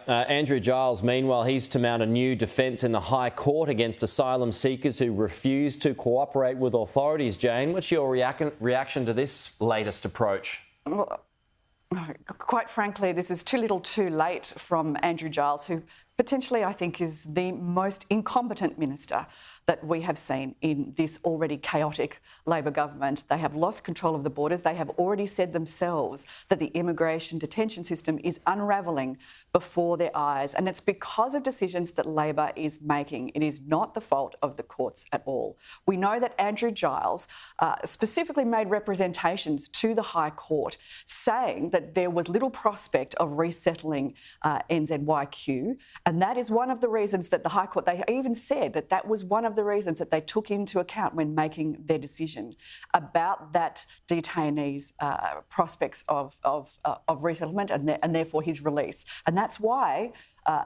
Andrew Giles, meanwhile, he's to mount a new defence in the High Court against asylum seekers who refuse to cooperate with authorities. Jane, what's your reaction to this latest approach? Well, quite frankly, this is too little too late from Andrew Giles, who potentially I think is the most incompetent minister that we have seen in this already chaotic Labor government. They have lost control of the borders. They have already said themselves that the immigration detention system is unravelling before their eyes. And it's because of decisions that Labor is making. It is not the fault of the courts at all. We know that Andrew Giles specifically made representations to the High Court saying that there was little prospect of resettling NZYQ. And that is one of the reasons that the High Court, they even said that that was one of the reasons that they took into account when making their decision about that detainee's prospects of resettlement and therefore his release. And that's why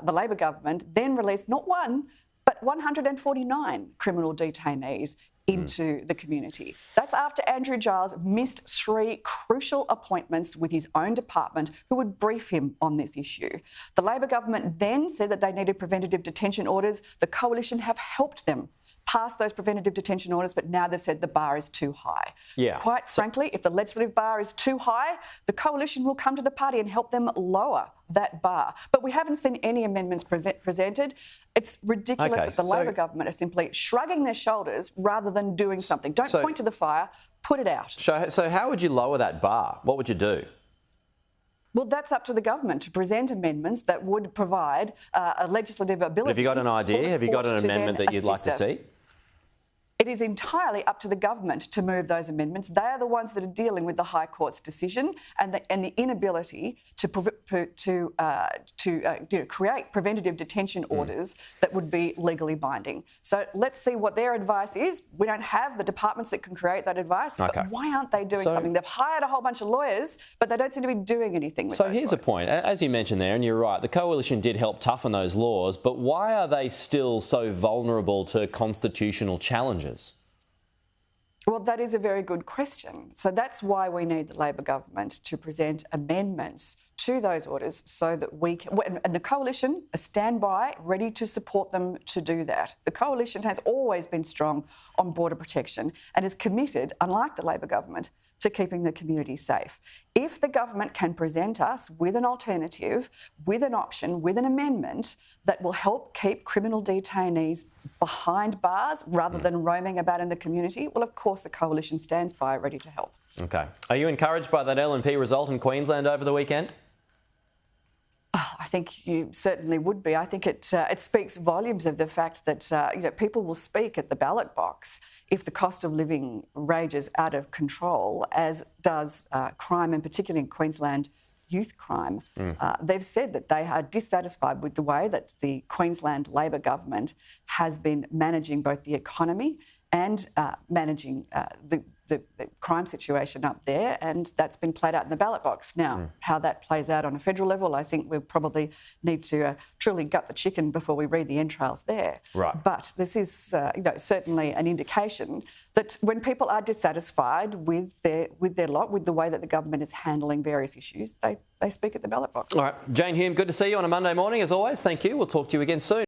the Labor government then released not one, but 149 criminal detainees into the community. That's after Andrew Giles missed 3 crucial appointments with his own department who would brief him on this issue. The Labor government then said that they needed preventative detention orders. The Coalition have helped them pass those preventative detention orders, but now they've said the bar is too high. Yeah. Quite frankly, if the legislative bar is too high, the Coalition will come to the party and help them lower that bar. But we haven't seen any amendments presented. It's ridiculous that the Labor government are simply shrugging their shoulders rather than doing something. Don't point to the fire, put it out. So how would you lower that bar? What would you do? Well, that's up to the government to present amendments that would provide a legislative ability. Have you got an idea? Have you got an amendment that you'd like to see? It is entirely up to the government to move those amendments. They are the ones that are dealing with the High Court's decision and the inability to create preventative detention orders that would be legally binding. So let's see what their advice is. We don't have the departments that can create that advice. Okay. But why aren't they doing something? They've hired a whole bunch of lawyers, but they don't seem to be doing anything with So here's a point. As you mentioned there, and you're right, the Coalition did help toughen those laws, but why are they still so vulnerable to constitutional challenges? Well, that is a very good question. So that's why we need the Labor government to present amendments to those orders so that we can, and the Coalition are standby, ready to support them to do that. The Coalition has always been strong on border protection and is committed, unlike the Labor government, to keeping the community safe. If the government can present us with an alternative, with an option, with an amendment that will help keep criminal detainees behind bars rather than roaming about in the community, well, of course, the Coalition stands by, ready to help. OK. Are you encouraged by that LNP result in Queensland over the weekend? I think you certainly would be. I think it speaks volumes of the fact that people will speak at the ballot box if the cost of living rages out of control, as does crime, and particularly in Queensland, youth crime. They've said that they are dissatisfied with the way that the Queensland Labor government has been managing both the economy and managing the crime situation up there, and that's been played out in the ballot box. Now, how that plays out on a federal level, I think we'll probably need to truly gut the chicken before we read the entrails there. Right. But this is certainly an indication that when people are dissatisfied with their lot, with the way that the government is handling various issues, they speak at the ballot box. All right. Jane Hume, good to see you on a Monday morning, as always. Thank you. We'll talk to you again soon.